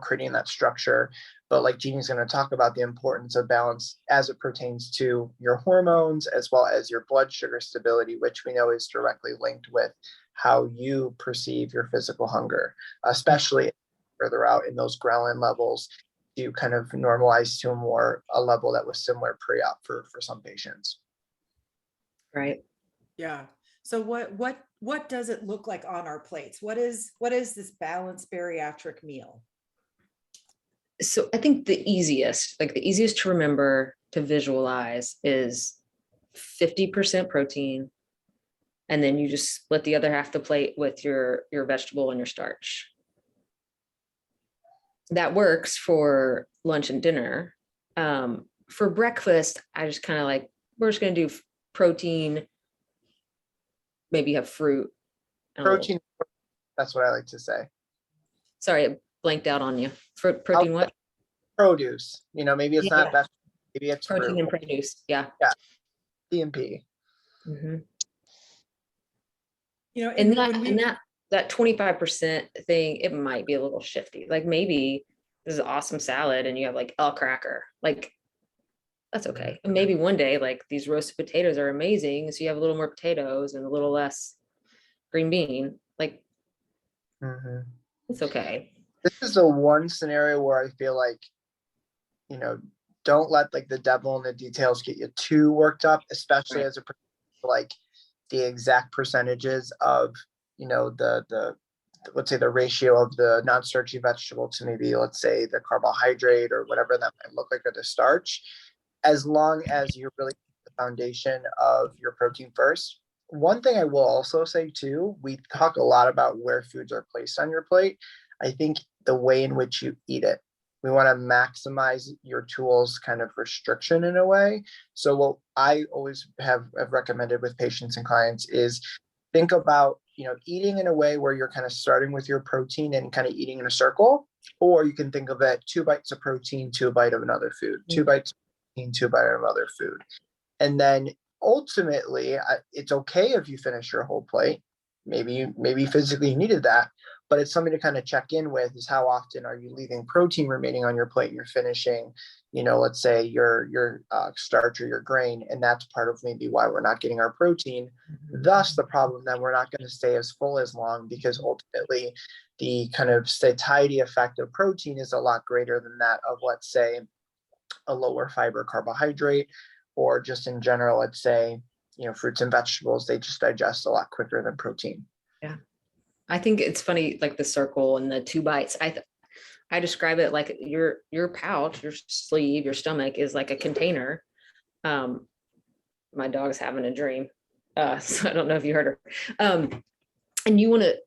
creating that structure. But like Jeannie's going to talk about, the importance of balance as it pertains to your hormones, as well as your blood sugar stability, which we know is directly linked with how you perceive your physical hunger, especially further out in those ghrelin levels, to kind of normalize to a level that was similar pre-op for some patients. Right. Yeah. So what does it look like on our plates? What is this balanced bariatric meal? So I think the easiest to remember, to visualize, is 50% protein. And then you just split the other half of the plate with your vegetable and your starch. That works for lunch and dinner. For breakfast, I just kind of like, we're just going to do protein, maybe have fruit. Protein, that's what I like to say. Sorry, it blanked out on you. Protein what? Produce. Maybe it's not best. Maybe it's protein fruit. and produce. Yeah. Yeah. DMP. Mm-hmm. And that 25% thing, it might be a little shifty. Like maybe this is an awesome salad and you have like a cracker. Like that's okay. And maybe one day, like these roasted potatoes are amazing, so you have a little more potatoes and a little less green bean. Like it's okay. This is the one scenario where I feel like, don't let like the devil in the details get you too worked up, especially as like the exact percentages of, the let's say the ratio of the non-starchy vegetable to maybe, let's say, the carbohydrate or whatever that might look like, or the starch, as long as you're really the foundation of your protein first. One thing I will also say too, we talk a lot about where foods are placed on your plate. I think the way in which you eat it, we want to maximize your tools kind of restriction in a way. So what I always have recommended with patients and clients is think about, eating in a way where you're kind of starting with your protein and kind of eating in a circle, or you can think of it 2 bites of protein, 2 bites of another food, 2 bites of protein, 2 bites of other food. And then ultimately, it's okay if you finish your whole plate. Maybe physically you needed that, but it's something to kind of check in with, is how often are you leaving protein remaining on your plate and you're finishing, let's say your starch or your grain, and that's part of maybe why we're not getting our protein. Thus the problem that we're not going to stay as full as long, because ultimately the kind of satiety effect of protein is a lot greater than that of, let's say, a lower fiber carbohydrate, or just in general, let's say, fruits and vegetables, they just digest a lot quicker than protein. Yeah. I think it's funny, like the circle and the 2 bites. I describe it like your pouch, your sleeve, your stomach is like a container. My dog's having a dream. So I don't know if you heard her. And you want to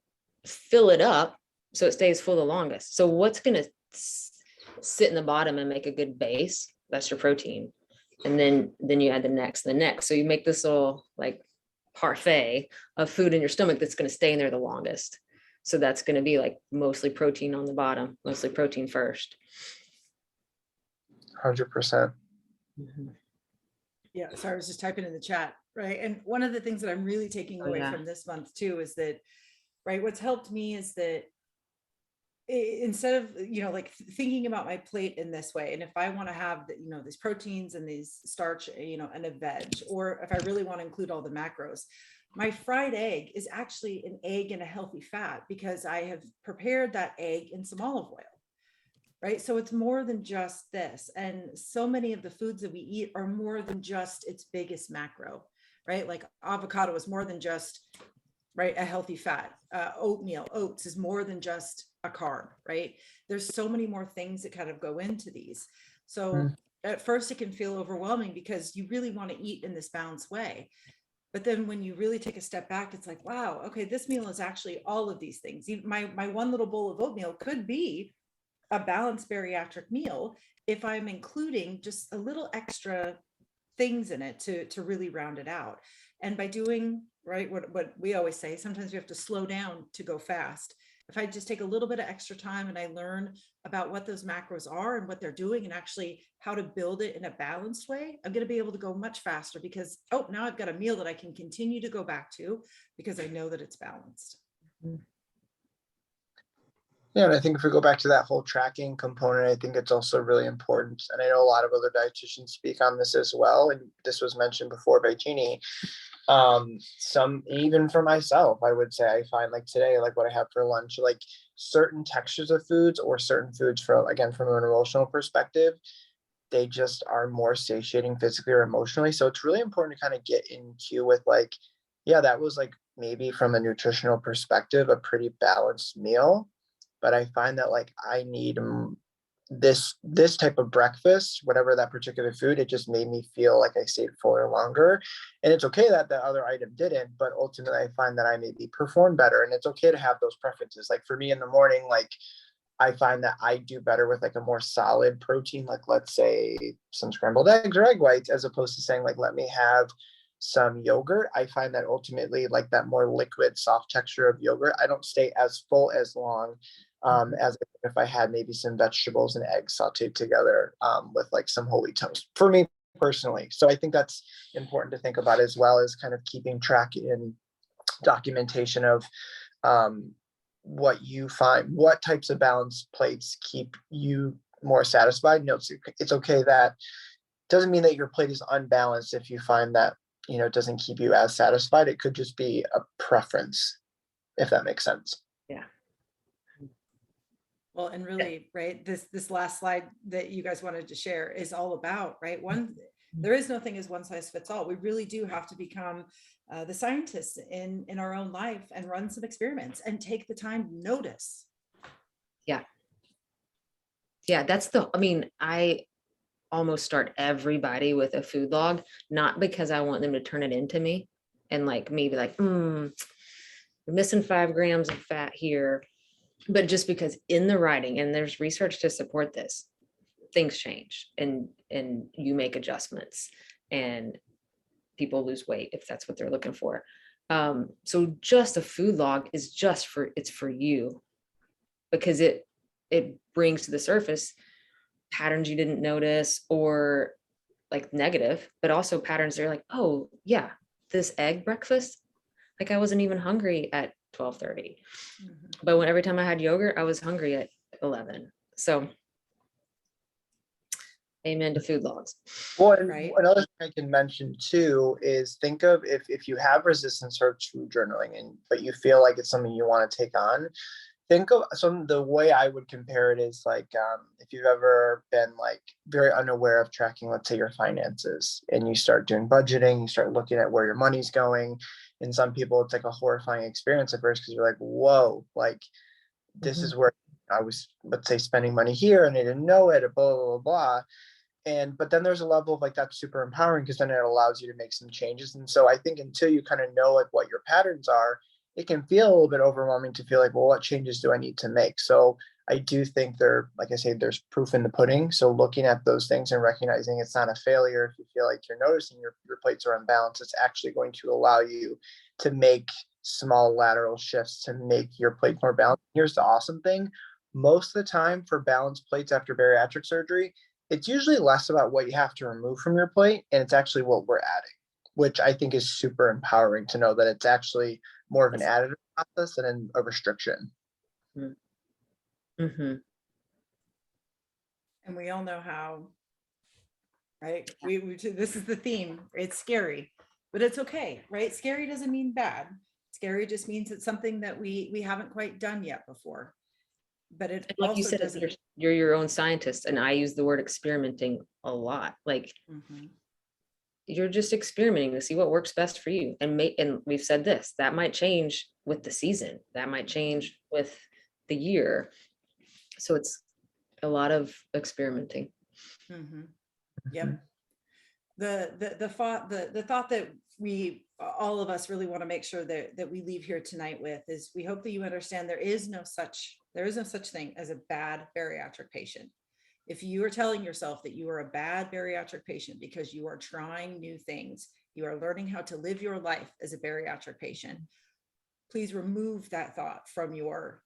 fill it up so it stays full the longest. So what's going to sit in the bottom and make a good base? That's your protein. And then you add the next. So you make this little like parfait of food in your stomach that's going to stay in there the longest. So that's going to be like mostly protein on the bottom, mostly protein first. 100%. Yeah. So I was just typing in the chat, right? And one of the things that I'm really taking away from this month too is that, right, what's helped me is that instead of, like thinking about my plate in this way, and if I want to have these proteins and these starch, and a veg, or if I really want to include all the macros, my fried egg is actually an egg and a healthy fat, because I have prepared that egg in some olive oil, right? So it's more than just this. And so many of the foods that we eat are more than just its biggest macro, right? Like avocado is more than just, right, a healthy fat. Oats is more than just a carb, right? There's so many more things that kind of go into these. So Mm. at first it can feel overwhelming because you really want to eat in this balanced way. But then when you really take a step back, it's like, wow, okay, this meal is actually all of these things. My one little bowl of oatmeal could be a balanced bariatric meal if I'm including just a little extra things in it to really round it out. And by doing, right, what we always say, sometimes we have to slow down to go fast. If I just take a little bit of extra time and I learn about what those macros are and what they're doing and actually how to build it in a balanced way, I'm going to be able to go much faster because, oh, now I've got a meal that I can continue to go back to because I know that it's balanced. Yeah, and I think if we go back to that whole tracking component, I think it's also really important. And I know a lot of other dietitians speak on this as well. And this was mentioned before by Jeannie. Some, even for myself, I would say I find like today, like what I have for lunch, like certain textures of foods or certain foods from, again, from an emotional perspective, they just are more satiating physically or emotionally. So it's really important to kind of get in queue with like, yeah, that was like maybe from a nutritional perspective, a pretty balanced meal. But I find that like I need this type of breakfast, whatever that particular food, it just made me feel like I stayed fuller longer. And it's okay that the other item didn't, but ultimately I find that I maybe perform better. And it's okay to have those preferences. Like for me in the morning, like I find that I do better with like a more solid protein, like let's say some scrambled eggs or egg whites, as opposed to saying like, let me have some yogurt. I find that ultimately like that more liquid, soft texture of yogurt, I don't stay as full as long as if I had maybe some vegetables and eggs sauteed together with like some whole wheat toast for me personally. So I think that's important to think about as well as kind of keeping track in documentation of what you find, what types of balanced plates keep you more satisfied. You know, it's okay that doesn't mean that your plate is unbalanced if you find that, you know, it doesn't keep you as satisfied. It could just be a preference, if that makes sense. Yeah. Well, and really, right, this last slide that you guys wanted to share is all about, right? There is no thing as one size fits all. We really do have to become the scientists in our own life and run some experiments and take the time to notice. Yeah. I mean, I almost start everybody with a food log, not because I want them to turn it into me and like maybe like, you're missing 5 grams of fat here, but just because in the writing, and there's research to support this, things change and you make adjustments and people lose weight if that's what they're looking for. So just a food log is it's for you, because it brings to the surface patterns you didn't notice or like negative, but also patterns that are like, oh yeah, this egg breakfast, like I wasn't even hungry at 12:30, but when every time I had yogurt, I was hungry at 11. So amen to food logs. Well, and Right. another thing I can mention too is think of if you have resistance towards food journaling but you feel like it's something you want to take on, think of the way I would compare it is like if you've ever been like very unaware of tracking, let's say your finances, and you start doing budgeting, you start looking at where your money's going. And some people, it's like a horrifying experience at first because you're like, whoa, like this is where I was, let's say, spending money here and I didn't know it, blah, blah, blah, blah. But then there's a level of like that's super empowering because then it allows you to make some changes. And so I think until you kind of know like what your patterns are, it can feel a little bit overwhelming to feel like, well, what changes do I need to make? So I do think like I say, there's proof in the pudding. So looking at those things and recognizing it's not a failure. If you feel like you're noticing your plates are unbalanced, it's actually going to allow you to make small lateral shifts to make your plate more balanced. Here's the awesome thing. Most of the time for balanced plates after bariatric surgery, it's usually less about what you have to remove from your plate, and it's actually what we're adding, which I think is super empowering to know that it's actually more of an additive process than a restriction. Mm-hmm. And we all know how, right? This is the theme. It's scary, but it's okay, right? Scary doesn't mean bad. Scary just means it's something that we haven't quite done yet before. But it Like also you said, doesn't. you're your own scientist, and I use the word experimenting a lot. Like you're just experimenting to see what works best for you, and we've said this, that might change with the season, that might change with the year. So it's a lot of experimenting. Mhm. Yep. The thought that we, all of us, really want to make sure that we leave here tonight with is, we hope that you understand there is no such thing as a bad bariatric patient. If you are telling yourself that you are a bad bariatric patient because you are trying new things, you are learning how to live your life as a bariatric patient, please remove that thought from your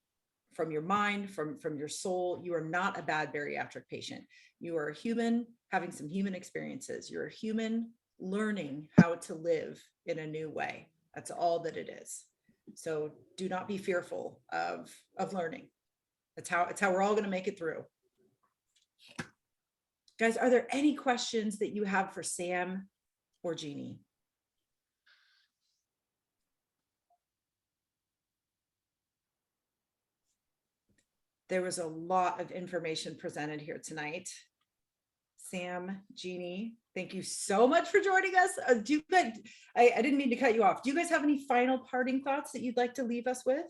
mind, from your soul. You are not a bad bariatric patient. You are a human having some human experiences. You're a human learning how to live in a new way. That's all that it is. So do not be fearful of learning. It's how we're all going to make it through. Guys, are there any questions that you have for Sam or Jeannie? There was a lot of information presented here tonight. Sam, Jeannie, thank you so much for joining us. I didn't mean to cut you off. Do you guys have any final parting thoughts that you'd like to leave us with?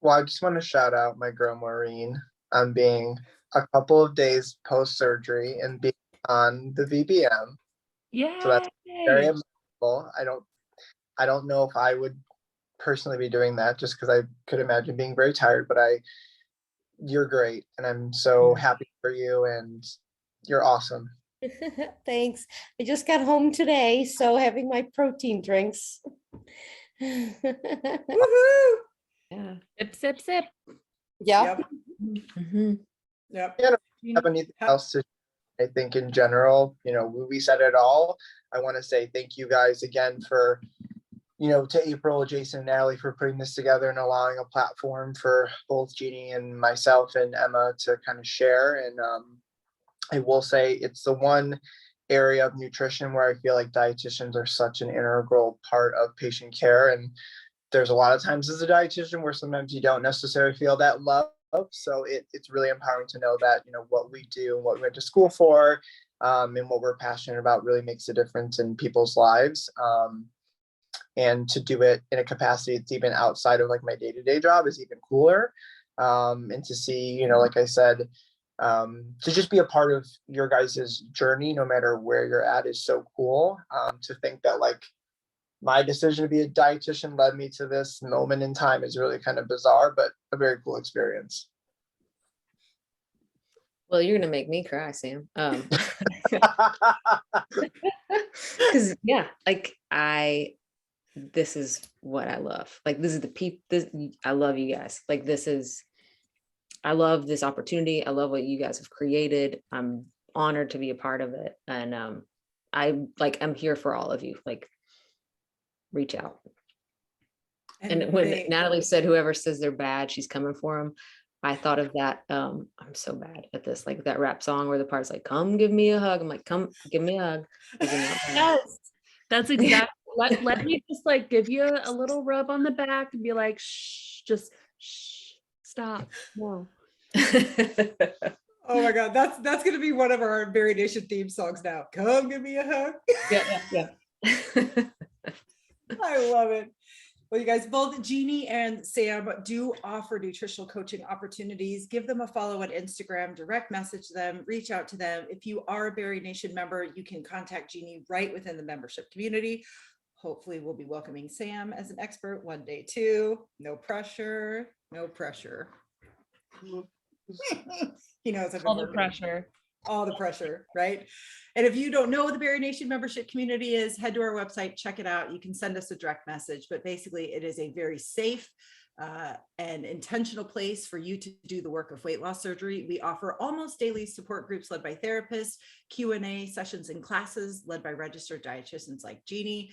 Well, I just want to shout out my girl Maureen on being a couple of days post-surgery and being on the VBM. Yay. So that's very admirable. I don't know if I would personally be doing that, just because I could imagine being very tired, but you're great. And I'm so happy for you, and you're awesome. Thanks. I just got home today, so having my protein drinks. Woohoo! Yeah. Sip, sip, sip. Yeah. Yep. Mhm. Yep. Yeah, I don't have anything else to. I think in general, we said it all. I want to say thank you guys again for, to April, Jason, and Natalie for putting this together and allowing a platform for both Jeannie and myself and Emma to kind of share. And I will say it's the one area of nutrition where I feel like dietitians are such an integral part of patient care. And there's a lot of times as a dietitian where sometimes you don't necessarily feel that love. So it's really empowering to know that, what we do and what we went to school for, and what we're passionate about really makes a difference in people's lives. And to do it in a capacity that's even outside of like my day-to-day job is even cooler. And to see, like I said, to just be a part of your guys' journey, no matter where you're at, is so cool. To think that like my decision to be a dietitian led me to this moment in time is really kind of bizarre, but a very cool experience. Well, you're gonna make me cry, Sam. Because yeah, like this is what I love. Like this is the people. I love you guys. Like I love this opportunity. I love what you guys have created. I'm honored to be a part of it, and I'm here for all of you. Like, reach out. And when Natalie said, "Whoever says they're bad, she's coming for them," I thought of that. I'm so bad at this, like that rap song where the part's like, "Come give me a hug." I'm like, "Come give me a hug." Yes, that's exactly. Let me just like give you a little rub on the back and be like, "Shh, just shh, stop." No. Oh my God, that's gonna be one of our BariNation theme songs now. Come give me a hug. Yeah. I love it. Well, you guys, both Jeannie and Sam do offer nutritional coaching opportunities. Give them a follow on Instagram, direct message them, reach out to them. If you are a BariNation member, you can contact Jeannie right within the membership community. Hopefully we'll be welcoming Sam as an expert one day too. No pressure, no pressure. He knows I've been All the working. pressure. All the pressure, right? And if you don't know what the BariNation membership community is, head to our website, check it out. You can send us a direct message, but basically it is a very safe and intentional place for you to do the work of weight loss surgery. We offer almost daily support groups led by therapists, Q&A sessions and classes led by registered dietitians like Jeannie,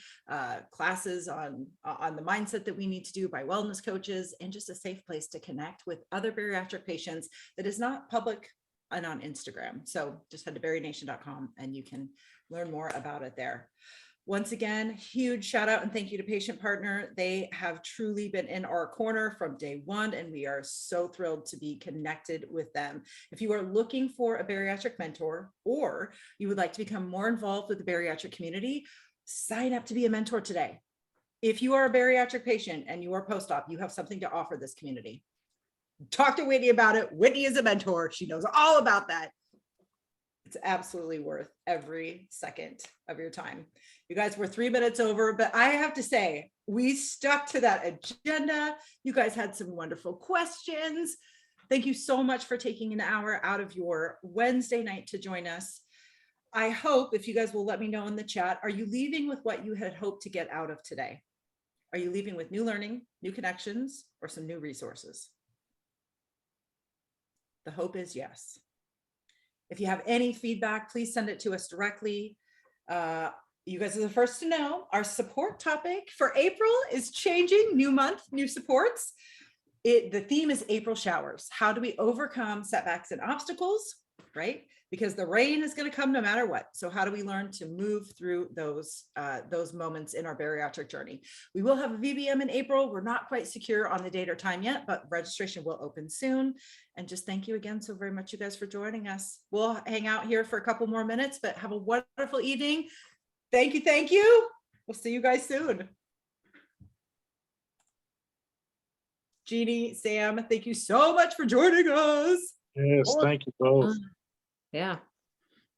classes on the mindset that we need to do by wellness coaches, and just a safe place to connect with other bariatric patients that is not public and on Instagram. So just head to BariNation.com and you can learn more about it there. Once again, huge shout out and thank you to Patient Partner. They have truly been in our corner from day one, and we are so thrilled to be connected with them. If you are looking for a bariatric mentor, or you would like to become more involved with the bariatric community, sign up to be a mentor today. If you are a bariatric patient and you are post-op, you have something to offer this community. Talk to Whitney about it. Whitney is a mentor. She knows all about that. It's absolutely worth every second of your time. You guys were 3 minutes over, but I have to say, we stuck to that agenda. You guys had some wonderful questions. Thank you so much for taking an hour out of your Wednesday night to join us. I hope, if you guys will let me know in the chat, are you leaving with what you had hoped to get out of today? Are you leaving with new learning, new connections, or some new resources? The hope is yes. If you have any feedback, please send it to us directly. You guys are the first to know. Our support topic for April is changing. New month, new supports. The theme is April showers. How do we overcome setbacks and obstacles, right? Because the rain is going to come no matter what. So how do we learn to move through those moments in our bariatric journey? We will have a VBM in April. We're not quite secure on the date or time yet, but registration will open soon. And just thank you again so very much, you guys, for joining us. We'll hang out here for a couple more minutes, but have a wonderful evening. Thank you. Thank you. We'll see you guys soon. Jeannie, Sam, thank you so much for joining us. Yes, thank you both. Yeah.